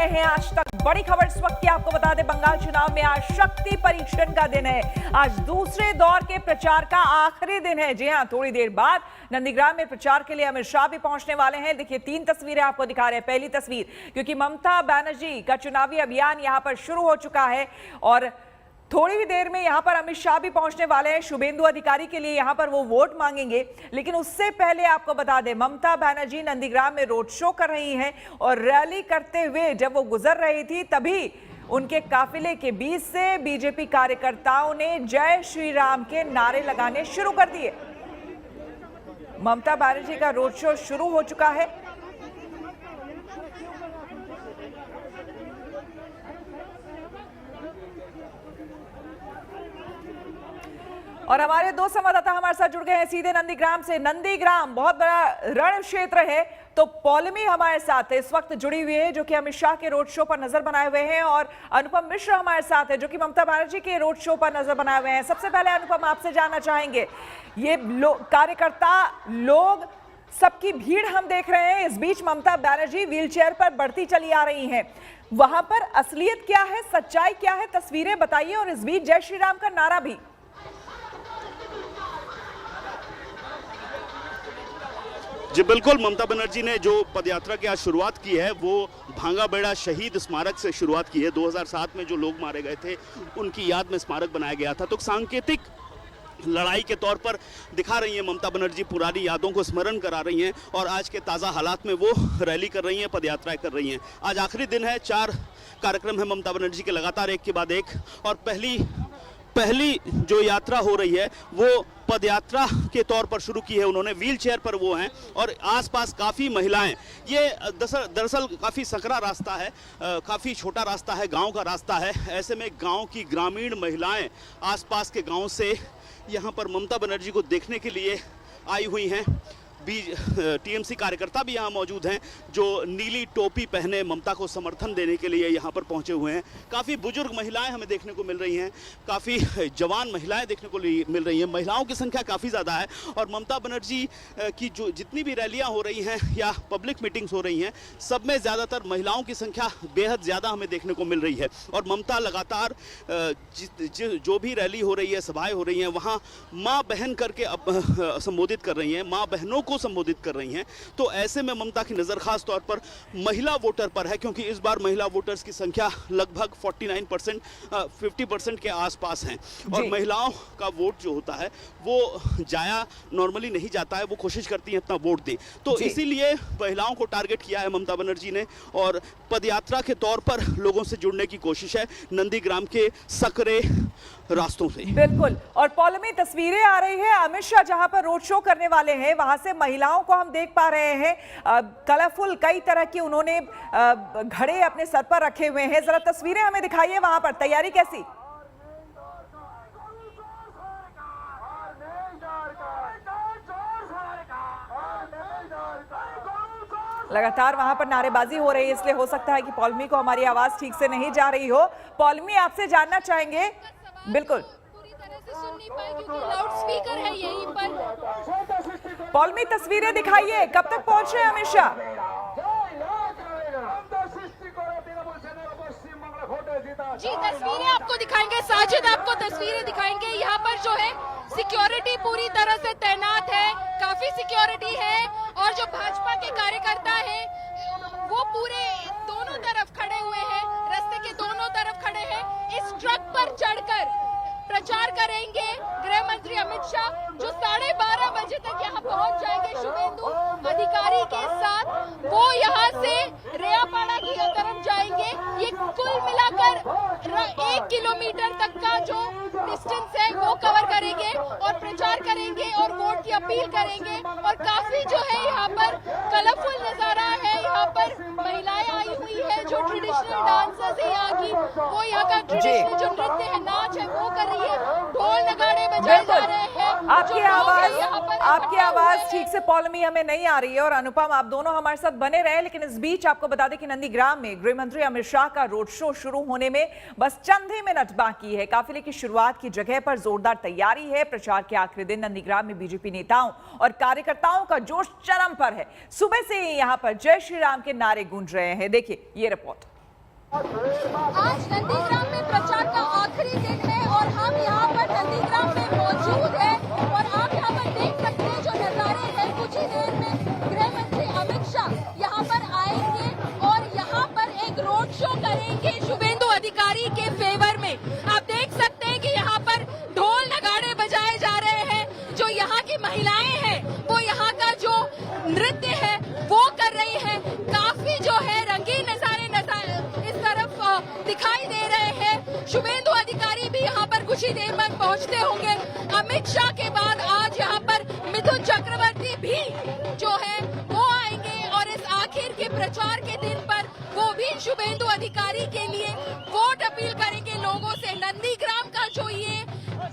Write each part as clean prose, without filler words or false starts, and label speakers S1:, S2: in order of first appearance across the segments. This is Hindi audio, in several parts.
S1: रहे हैं आज तक। बड़ी खबर इस वक्त की आपको बता दें, बंगाल चुनाव में आज शक्ति परीक्षण का दिन है। आज दूसरे दौर के प्रचार का आखिरी दिन है। जी हां, थोड़ी देर बाद नंदीग्राम में प्रचार के लिए अमित शाह भी पहुंचने वाले हैं। देखिए, 3 तस्वीरें आपको दिखा रहे हैं। पहली तस्वीर, क्योंकि ममता बनर्जी का चुनावी अभियान यहां पर शुरू हो चुका है और थोड़ी ही देर में यहां पर अमित शाह भी पहुंचने वाले हैं। शुभेंदु अधिकारी के लिए यहां पर वो वोट मांगेंगे। लेकिन उससे पहले आपको बता दें, ममता बनर्जी नंदीग्राम में रोड शो कर रही हैं और रैली करते हुए जब वो गुजर रही थी तभी उनके काफिले के बीच से बीजेपी कार्यकर्ताओं ने जय श्री राम के नारे लगाने शुरू कर दिए। ममता बनर्जी का रोड शो शुरू हो चुका है। और हमारे 2 संवाददाता हमारे साथ जुड़ गए हैं सीधे नंदीग्राम से। नंदीग्राम बहुत बड़ा रण क्षेत्र है, तो पौलमी हमारे साथ इस वक्त जुड़ी हुई है जो कि अमित शाह के रोड शो पर नजर बनाए हुए हैं, और अनुपम मिश्र हमारे साथ है जो कि ममता बनर्जी के रोड शो पर नजर बनाए हुए हैं। सबसे पहले अनुपम, आपसे जानना चाहेंगे, ये कार्यकर्ता लोग सबकी भीड़ हम देख रहे हैं, इस बीच ममता बनर्जी व्हीलचेयर पर बढ़ती चली आ रही हैं। वहां पर असलियत क्या है, सच्चाई क्या है, तस्वीरें बताइए। और इस बीच जय श्री राम का नारा भी।
S2: जी बिल्कुल, ममता बनर्जी ने जो पदयात्रा की आज शुरुआत की है वो भांगाबेड़ा शहीद स्मारक से शुरुआत की है। 2007 में जो लोग मारे गए थे उनकी याद में स्मारक बनाया गया था। तो सांकेतिक लड़ाई के तौर पर दिखा रही हैं ममता बनर्जी, पुरानी यादों को स्मरण करा रही हैं और आज के ताज़ा हालात में वो रैली कर रही हैं, पदयात्राएं कर रही हैं। आज आखिरी दिन है, 4 कार्यक्रम है ममता बनर्जी के लगातार एक के बाद एक, और पहली जो यात्रा हो रही है वो पदयात्रा के तौर पर शुरू की है उन्होंने। व्हील चेयर पर वो हैं और आसपास काफ़ी महिलाएं। ये दरअसल काफ़ी सकरा रास्ता है, काफ़ी छोटा रास्ता है, गांव का रास्ता है। ऐसे में गांव की ग्रामीण महिलाएं आसपास के गांव से यहां पर ममता बनर्जी को देखने के लिए आई हुई हैं। टीएमसी कार्यकर्ता भी यहाँ मौजूद हैं जो नीली टोपी पहने ममता को समर्थन देने के लिए यहाँ पर पहुँचे हुए हैं। काफ़ी बुजुर्ग महिलाएं हमें देखने को मिल रही हैं, काफ़ी जवान महिलाएं देखने को मिल रही हैं। महिलाओं की संख्या काफ़ी ज़्यादा है और ममता बनर्जी की जो जितनी भी रैलियाँ हो रही हैं या पब्लिक मीटिंग्स हो रही हैं, सब में ज़्यादातर महिलाओं की संख्या बेहद ज़्यादा हमें देखने को मिल रही है। और ममता लगातार जो भी रैली हो रही है, सभाएँ हो रही हैं, वहाँ माँ बहन करके संबोधित कर रही हैं, माँ बहनों को संबोधित कर रही हैं। तो ऐसे में ममता की नजर खास तौर पर महिला वोटर पर है, क्योंकि इस बार महिला वोटर्स की संख्या लगभग 49%, 50% के आसपास है। और महिलाओं का वोट जो होता है वो जाया नॉर्मली नहीं जाता है, वो कोशिश करती हैं अपना वोट दें। तो इसीलिए महिलाओं को टारगेट किया है ममता बनर्जी ने और पदयात्रा के तौर पर लोगों से जुड़ने की कोशिश है नंदीग्राम के सकरे रास्तों से।
S1: बिल्कुल, और पौलमी तस्वीरें आ रही है अमित शाह जहां पर रोड शो करने वाले हैं, वहां से महिलाओं को हम देख पा रहे हैं। कलरफुल कई तरह की उन्होंने घड़े अपने सर पर रखे हुए हैं। जरा तस्वीरें हमें दिखाइए, वहां पर तैयारी कैसी? लगातार वहां पर नारेबाजी हो रही है, इसलिए हो सकता है कि पौलमी को हमारी आवाज ठीक से नहीं जा रही हो। पौलमी, आपसे जानना चाहेंगे। बिल्कुल,
S3: पूरी तरह से सुन नहीं पाए क्योंकि लाउड स्पीकर है यहीं पर।
S1: पौलमी तस्वीरें दिखाइए, कब तक पहुंच रहे हैं अमित शाह?
S3: जी, तस्वीरें आपको दिखाएंगे, साजिद आपको तस्वीरें दिखाएंगे। यहाँ पर जो है सिक्योरिटी पूरी तरह से तैनात है, काफी सिक्योरिटी है और जो भाजपा के कार्यकर्ता हैं वो पूरे दोनों तरफ खड़े हुए हैं, रास्ते के दोनों तरफ खड़े हैं। इस ट्रक पर चढ़कर प्रचार करेंगे गृह मंत्री अमित शाह, जो 12:30 बजे तक यहाँ पहुंच जाएंगे शुभेंदु अधिकारी के साथ। वो यहाँ से रेयापाड़ा की तरफ जाएंगे। ये कुल मिलाकर 1 किलोमीटर तक का जो डिस्टेंस है वो कवर करेंगे और प्रचार करेंगे और वोट की अपील करेंगे। और काफी जो है यहाँ पर कलरफुल नजारा है, यहाँ पर महिलाएं आई हुई है जो ट्रेडिशनल डांसर्स है यहाँ की, वो यहाँ का ट्रेडिशनल जो नृत्य है, नाच है वो कर रही है, ढोल नगाड़े बजाए जा रहे हैं।
S1: आपकी आवाज ठीक से पौलमी हमें नहीं आ रही है। और अनुपम, आप दोनों हमारे साथ बने रहे, लेकिन इस बीच आपको बता दें कि नंदीग्राम में गृह मंत्री अमित शाह का रोड शो शुरू होने में बस चंद ही मिनट बाकी है। काफिले की शुरुआत की जगह पर जोरदार तैयारी है। प्रचार के आखिरी दिन नंदीग्राम में बीजेपी नेताओं और कार्यकर्ताओं का जोश चरम पर है। सुबह से ही यहां पर जय श्री राम के नारे गूंज रहे हैं। देखिए ये रिपोर्ट।
S3: आज नंदीग्राम में प्रचार का आखिरी दिन है और हम यहाँ पर नंदीग्राम में मौजूद हैं और आप यहाँ पर देख सकते हैं जो नजारे हैं। कुछ ही देर में गृह मंत्री अमित शाह यहाँ पर आएंगे और यहाँ पर एक रोड शो करेंगे शुभेंदु अधिकारी के फेवर में। आप देख सकते हैं कि यहाँ पर ढोल नगाड़े बजाए जा रहे हैं। जो यहाँ की महिलाएं हैं वो यहाँ का जो नृत्य है वो कर रही हैं। काफी जो है रंगीन नजारे इस तरफ दिखाई दे रहे हैं। शुभेंदु अधिकारी भी यहाँ पर कुछ ही देर बाद पहुँचते होंगे। अमित शाह के बाद आज यहाँ पर मिथुन चक्रवर्ती भी जो है वो आएंगे और इस आखिर के प्रचार के दिन पर वो भी शुभेंदु अधिकारी के लिए वोट अपील करेंगे लोगों से। नंदीग्राम का जो ये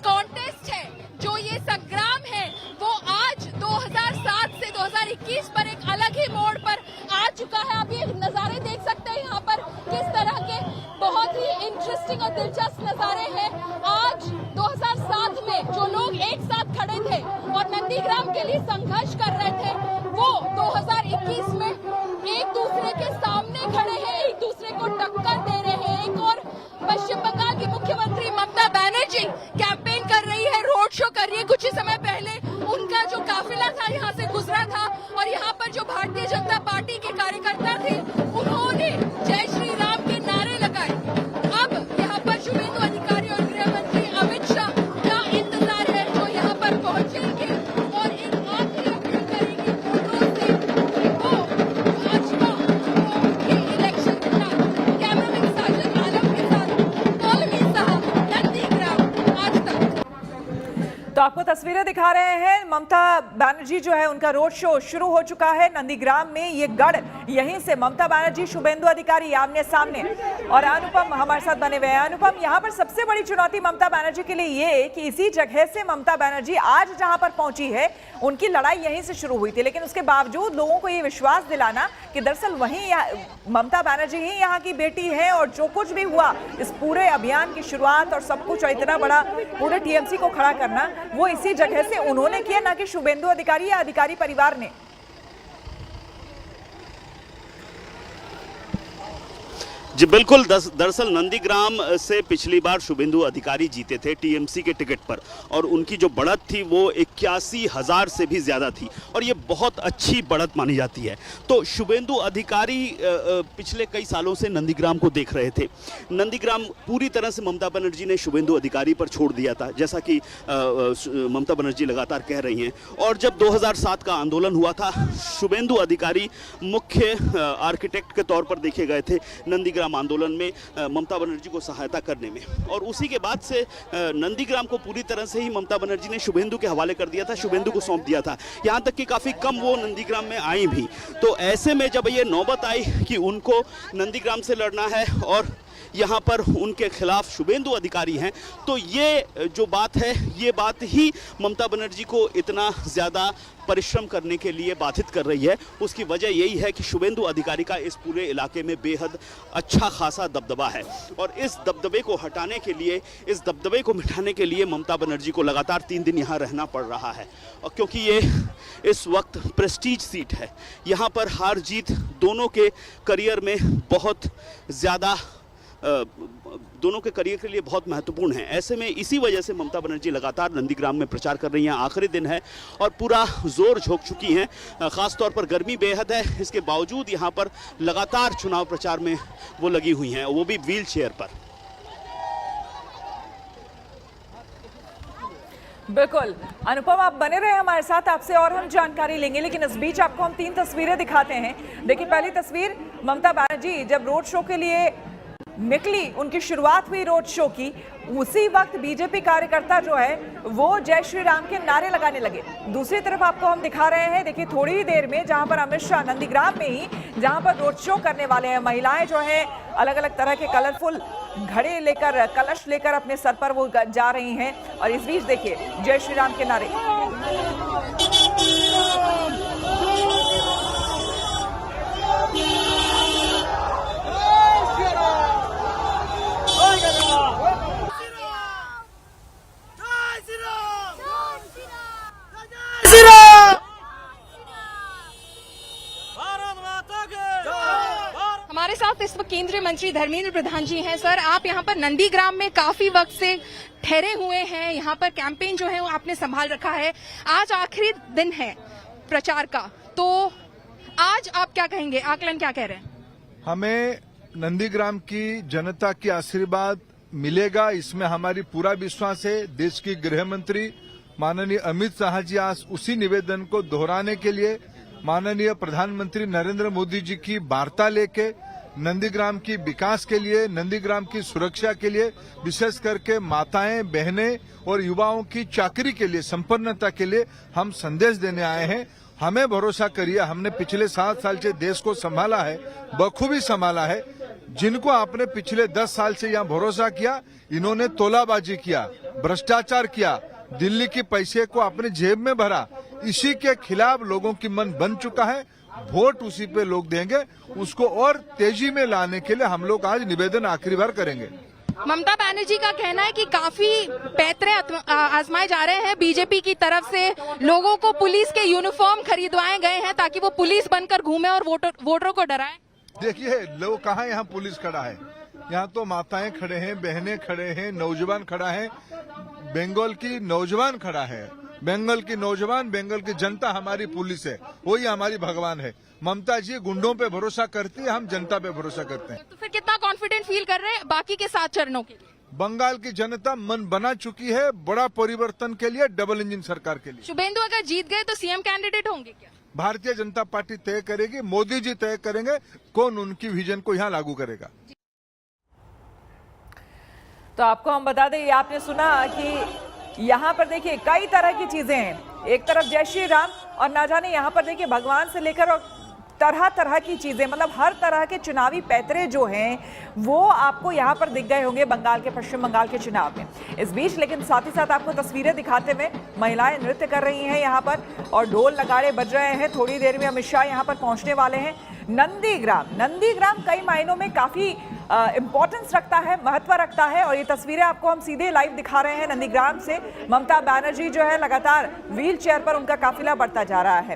S3: कॉन्टेस्ट है, जो ये संग्राम है, वो आज 2007 से 2021 पर एक अलग ही मोड़ पर आ चुका है। आप ये नजारे देख सकते हैं यहाँ पर किस तरह के बहुत ही इंटरेस्टिंग और दिलचस्प नजारे हैं। आज 2007 में जो लोग एक साथ खड़े थे और नंदीग्राम के लिए संघर्ष कर रहे थे, वो 2021 में एक दूसरे के सामने खड़े हैं, एक दूसरे को टक्कर दे रहे हैं। एक और पश्चिम बंगाल की मुख्यमंत्री ममता बनर्जी कैंपेन कर रही है, रोड शो कर रही है। कुछ ही समय पहले उनका जो काफिला था यहाँ से गुजरा था और यहाँ पर जो भारतीय जनता पार्टी के कार्यकर्ता थे उन्होंने जय श्री राम के नारे लगाए। अब यहाँ पर शुभेंदु अधिकारी और गृह मंत्री अमित शाह का इंतजार है, जो यहाँ पर पहुंचेंगे और एक आखिरी अपील करेंगे वोटरों से कि वो भाजपा के इलेक्शन के साथ कैमरामैन साजिद आलम के साथ कौलमी साहब, नंदीग्राम आज तक।
S1: तो आपको तस्वीरें दिखा रहे हैं। ममता बनर्जी जो है उनका रोड शो शुरू हो चुका है नंदीग्राम में। ये गढ़, यहीं से ममता बनर्जी शुभेंदु अधिकारी आमने सामने और अनुपम हमारे साथ बने हुए हैं। अनुपम, यहाँ पर सबसे बड़ी चुनौती ममता बनर्जी के लिए ये कि इसी जगह से ममता बनर्जी आज जहां पर पहुंची है उनकी लड़ाई यहीं से शुरू हुई थी, लेकिन उसके बावजूद लोगों को ये विश्वास दिलाना कि दरअसल वहीं ममता बनर्जी ही यहाँ की बेटी है और जो कुछ भी हुआ इस पूरे अभियान की शुरुआत और सब कुछ इतना बड़ा पूरे टीएमसी को खड़ा करना वो इसी जगह से उन्होंने किया, ना कि शुभेंदु अधिकारी या अधिकारी परिवार ने।
S2: जी बिल्कुल, दरअसल नंदीग्राम से पिछली बार शुभेंदु अधिकारी जीते थे टीएमसी के टिकट पर और उनकी जो बढ़त थी वो 81,000 से भी ज़्यादा थी और ये बहुत अच्छी बढ़त मानी जाती है। तो शुभेंदु अधिकारी पिछले कई सालों से नंदीग्राम को देख रहे थे। नंदीग्राम पूरी तरह से ममता बनर्जी ने शुभेंदु अधिकारी पर छोड़ दिया था, जैसा कि ममता बनर्जी लगातार कह रही हैं। और जब 2007 का आंदोलन हुआ था, शुभेंदु अधिकारी मुख्य आर्किटेक्ट के तौर पर देखे गए थे नंदीग्राम आंदोलन में ममता बनर्जी को सहायता करने में, और उसी के बाद से नंदीग्राम को पूरी तरह से ही ममता बनर्जी ने शुभेंदु के हवाले कर दिया था, शुभेंदु को सौंप दिया था। यहाँ तक कि काफ़ी कम वो नंदीग्राम में आई भी। तो ऐसे में जब ये नौबत आई कि उनको नंदीग्राम से लड़ना है और यहाँ पर उनके खिलाफ शुभेंदु अधिकारी हैं, तो ये जो बात है ये बात ही ममता बनर्जी को इतना ज़्यादा परिश्रम करने के लिए बाधित कर रही है। उसकी वजह यही है कि शुभेंदु अधिकारी का इस पूरे इलाके में बेहद अच्छा खासा दबदबा है और इस दबदबे को हटाने के लिए, इस दबदबे को मिटाने के लिए ममता बनर्जी को लगातार 3 दिन यहाँ रहना पड़ रहा है। और क्योंकि ये इस वक्त प्रेस्टीज सीट है, यहाँ पर हार जीत दोनों के करियर में बहुत ज़्यादा दोनों के करियर के लिए बहुत महत्वपूर्ण है। ऐसे में इसी वजह से ममता बनर्जी लगातार नंदीग्राम में प्रचार कर रही हैं। आखिरी दिन है और पूरा जोर झोंक चुकी हैं, ख़ास तौर पर गर्मी बेहद है, इसके बावजूद यहाँ पर लगातार चुनाव प्रचार में वो लगी हुई हैं, वो भी व्हील चेयर पर।
S1: बिल्कुल अनुपम, आप बने रहे हमारे साथ, आपसे और हम जानकारी लेंगे, लेकिन इस बीच आपको हम 3 तस्वीरें दिखाते हैं। देखिए, पहली तस्वीर ममता बनर्जी जब रोड शो के लिए निकली, उनकी शुरुआत हुई रोड शो की, उसी वक्त बीजेपी कार्यकर्ता जो है वो जय श्री राम के नारे लगाने लगे। दूसरी तरफ आपको हम दिखा रहे हैं, देखिए थोड़ी ही देर में जहां पर अमित शाह नंदीग्राम में ही जहां पर रोड शो करने वाले हैं, महिलाएं जो हैं अलग अलग तरह के कलरफुल घड़े लेकर, कलश लेकर अपने सर पर वो जा रही हैं और इस बीच देखिए जय श्री राम के नारे।
S3: हमारे साथ इस वक्त केंद्रीय मंत्री धर्मेंद्र प्रधान जी हैं। सर, आप यहाँ पर नंदीग्राम में काफी वक्त से ठहरे हुए हैं, यहाँ पर कैंपेन जो है वो आपने संभाल रखा है। आज आखिरी दिन है प्रचार का, तो आज आप क्या कहेंगे, आकलन क्या कह रहे हैं?
S4: हमें नंदीग्राम की जनता की आशीर्वाद मिलेगा, इसमें हमारी पूरा विश्वास है। देश की गृह मंत्री माननीय अमित शाह जी आज उसी निवेदन को दोहराने के लिए माननीय प्रधानमंत्री नरेंद्र मोदी जी की वार्ता लेके नंदीग्राम की विकास के लिए, नंदीग्राम की सुरक्षा के लिए, विशेष करके माताएं, बहनें और युवाओं की चाकरी के लिए, संपन्नता के लिए हम संदेश देने आए हैं। हमें भरोसा करिए, हमने पिछले 7 साल से देश को संभाला है, बखूबी संभाला है। जिनको आपने पिछले 10 साल से यहाँ भरोसा किया, इन्होंने तोलाबाजी किया, भ्रष्टाचार किया, दिल्ली के पैसे को अपने जेब में भरा, इसी के खिलाफ लोगों की मन बन चुका है। वोट उसी पे लोग देंगे, उसको और तेजी में लाने के लिए हम लोग आज निवेदन आखिरी बार करेंगे।
S3: ममता बनर्जी का कहना है कि काफी पैतरे आजमाए जा रहे हैं बीजेपी की तरफ से, लोगों को पुलिस के यूनिफॉर्म खरीदवाए गए हैं ताकि वो पुलिस बनकर घूमे और वोटरों को डराएं।
S4: देखिए, लोग कहाँ यहाँ पुलिस खड़ा है, यहाँ तो माताएं खड़े हैं, बहनें खड़े हैं, नौजवान खड़ा है, बंगाल की नौजवान खड़ा है, बंगाल की नौजवान, बंगाल की जनता हमारी पुलिस है, वही हमारी भगवान है। ममता जी गुंडों पे भरोसा करती है, हम जनता पे भरोसा करते हैं।
S3: तो फिर कितना कॉन्फिडेंट फील कर रहे हैं बाकी के 7 चरणों के लिए?
S4: बंगाल की जनता मन बना चुकी है बड़ा परिवर्तन के लिए, डबल इंजन सरकार के लिए।
S3: शुभेंदु अगर जीत गए तो सीएम कैंडिडेट होंगे क्या?
S4: भारतीय जनता पार्टी तय करेगी, मोदी जी तय करेंगे कौन उनकी विजन को यहाँ लागू करेगा।
S1: तो आपको हम बता दें, ये आपने सुना कि यहाँ पर देखिए कई तरह की चीजें हैं। एक तरफ जय श्री राम और ना जाने यहाँ पर देखिए भगवान से लेकर और तरह तरह की चीजें, मतलब हर तरह के चुनावी पैतरे जो हैं वो आपको यहाँ पर दिख गए होंगे बंगाल के, पश्चिम बंगाल के चुनाव में। इस बीच लेकिन साथ ही साथ आपको तस्वीरें दिखाते हुए महिलाएं नृत्य कर रही हैं यहाँ पर और ढोल नगाड़े बज रहे हैं। थोड़ी देर में अमित शाह यहाँ पर पहुंचने वाले हैं। नंदीग्राम कई मायनों में काफी इंपॉर्टेंस रखता है, महत्व रखता है और ये तस्वीरें आपको हम सीधे लाइव दिखा रहे हैं नंदीग्राम से। ममता बनर्जी जो है लगातार व्हील चेयर पर, उनका काफिला बढ़ता जा रहा है।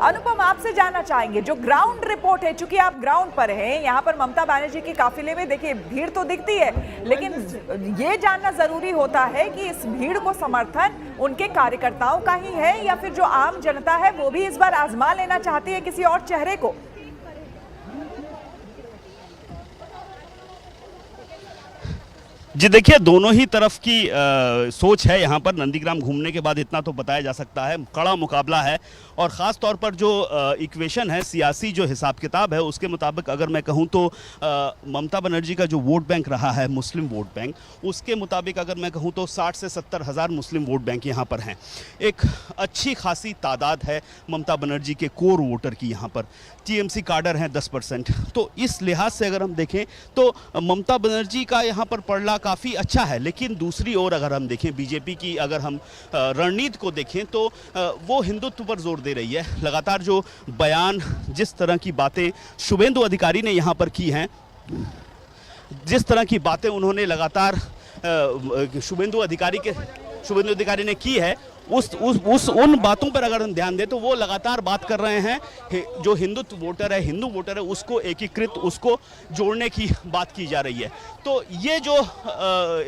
S1: अनुपम, आपसे जानना चाहेंगे जो ग्राउंड रिपोर्ट है, चूंकि आप ग्राउंड पर हैं, यहाँ पर ममता बनर्जी के काफिले में देखिए भीड़ तो दिखती है, लेकिन ये जानना जरूरी होता है कि इस भीड़ को समर्थन उनके कार्यकर्ताओं का ही है या फिर जो आम जनता है वो भी इस बार आजमा लेना चाहती है किसी और चेहरे को?
S2: जी देखिए, दोनों ही तरफ की सोच है यहाँ पर। नंदीग्राम घूमने के बाद इतना तो बताया जा सकता है, कड़ा मुकाबला है और ख़ास तौर पर जो इक्वेशन है, सियासी जो हिसाब किताब है, उसके मुताबिक अगर मैं कहूँ तो ममता बनर्जी का जो वोट बैंक रहा है, मुस्लिम वोट बैंक, उसके मुताबिक अगर मैं कहूँ तो 60 से 70 हज़ार मुस्लिम वोट बैंक यहाँ पर हैं। एक अच्छी खासी तादाद है ममता बनर्जी के कोर वोटर की यहाँ पर। टीएमसी कार्डर हैं 10%। तो इस लिहाज से अगर हम देखें तो ममता बनर्जी का यहाँ पर पड़ला काफ़ी अच्छा है। लेकिन दूसरी ओर अगर हम देखें बीजेपी की, अगर हम रणनीति को देखें तो वो हिंदुत्व पर जोर दे रही है। लगातार जो बयान, जिस तरह की बातें शुभेंदु अधिकारी ने यहाँ पर की हैं, जिस तरह की बातें उन्होंने लगातार शुभेंदु अधिकारी ने की है, उन बातों पर अगर हम ध्यान दें तो वो लगातार बात कर रहे हैं जो हिंदुत्व वोटर है, हिंदू वोटर है, उसको एकीकृत, उसको जोड़ने की बात की जा रही है। तो ये जो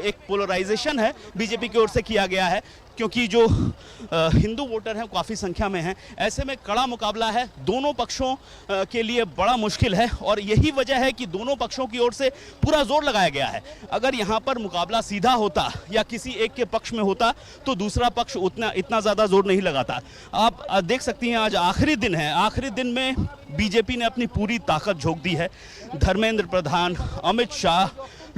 S2: एक पोलराइजेशन है बीजेपी की ओर से किया गया है, क्योंकि जो हिंदू वोटर हैं काफ़ी संख्या में हैं, ऐसे में कड़ा मुकाबला है, दोनों पक्षों के लिए बड़ा मुश्किल है और यही वजह है कि दोनों पक्षों की ओर से पूरा जोर लगाया गया है। अगर यहाँ पर मुकाबला सीधा होता या किसी एक के पक्ष में होता तो दूसरा पक्ष इतना ज़्यादा जोर नहीं लगाता। आप देख सकती हैं आज आखिरी दिन है, आखिरी दिन में बीजेपी ने अपनी पूरी ताकत झोंक दी है। धर्मेंद्र प्रधान, अमित शाह,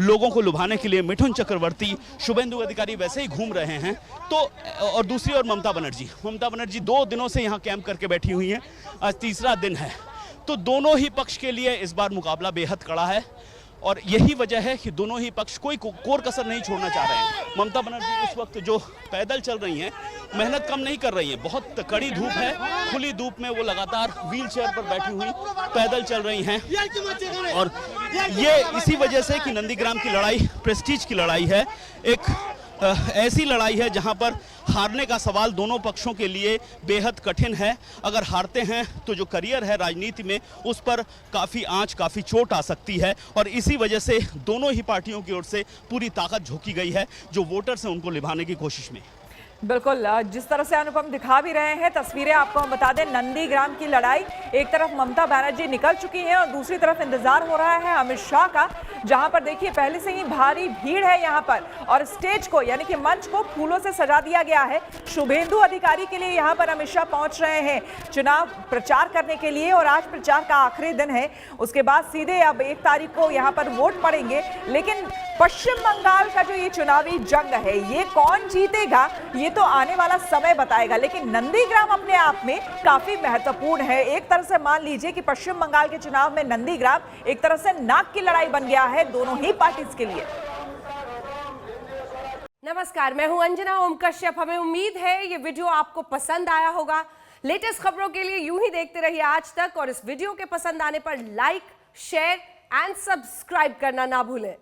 S2: लोगों को लुभाने के लिए मिथुन चक्रवर्ती, शुभेंदु अधिकारी वैसे ही घूम रहे हैं। तो और दूसरी ओर ममता बनर्जी 2 दिनों से यहाँ कैंप करके बैठी हुई हैं, आज तीसरा दिन है। तो दोनों ही पक्ष के लिए इस बार मुकाबला बेहद कड़ा है और यही वजह है कि दोनों ही पक्ष कोई कोर कसर नहीं छोड़ना चाह रहे हैं। ममता बनर्जी इस वक्त जो पैदल चल रही हैं, मेहनत कम नहीं कर रही हैं, बहुत कड़ी धूप है, खुली धूप में वो लगातार व्हील चेयर पर बैठी हुई पैदल चल रही हैं और ये इसी वजह से कि नंदीग्राम की लड़ाई प्रेस्टीज की लड़ाई है, एक ऐसी लड़ाई है जहां पर हारने का सवाल दोनों पक्षों के लिए बेहद कठिन है। अगर हारते हैं तो जो करियर है राजनीति में उस पर काफ़ी आंच, काफ़ी चोट आ सकती है और इसी वजह से दोनों ही पार्टियों की ओर से पूरी ताकत झोंकी गई है जो वोटर्स हैं उनको लिभाने की कोशिश में।
S1: बिल्कुल, जिस तरह से अनुपम दिखा भी रहे हैं तस्वीरें, आपको हम बता दें नंदीग्राम की लड़ाई, एक तरफ ममता बनर्जी निकल चुकी हैं और दूसरी तरफ इंतजार हो रहा है अमित शाह का, जहां पर देखिए पहले से ही भारी भीड़ है यहां पर और स्टेज को यानी कि मंच को फूलों से सजा दिया गया है। शुभेंदु अधिकारी के लिए यहां पर अमित शाह पहुंच रहे हैं चुनाव प्रचार करने के लिए और आज प्रचार का आखिरी दिन है। उसके बाद सीधे अब 1 तारीख को यहां पर वोट पड़ेंगे। लेकिन पश्चिम बंगाल का जो ये चुनावी जंग है ये कौन जीतेगा ये तो आने वाला समय बताएगा। लेकिन नंदीग्राम अपने आप में काफी महत्वपूर्ण है। एक तरह से मान लीजिए कि पश्चिम बंगाल के चुनाव में नंदीग्राम एक तरह से नाक की लड़ाई बन गया है दोनों ही पार्टीज के लिए।
S5: नमस्कार, मैं हूं अंजना ओम कश्यप। हमें उम्मीद है ये वीडियो आपको पसंद आया होगा। लेटेस्ट खबरों के लिए यूं ही देखते रहिए आज तक और इस वीडियो के पसंद आने पर लाइक, शेयर एंड सब्सक्राइब करना ना भूलें।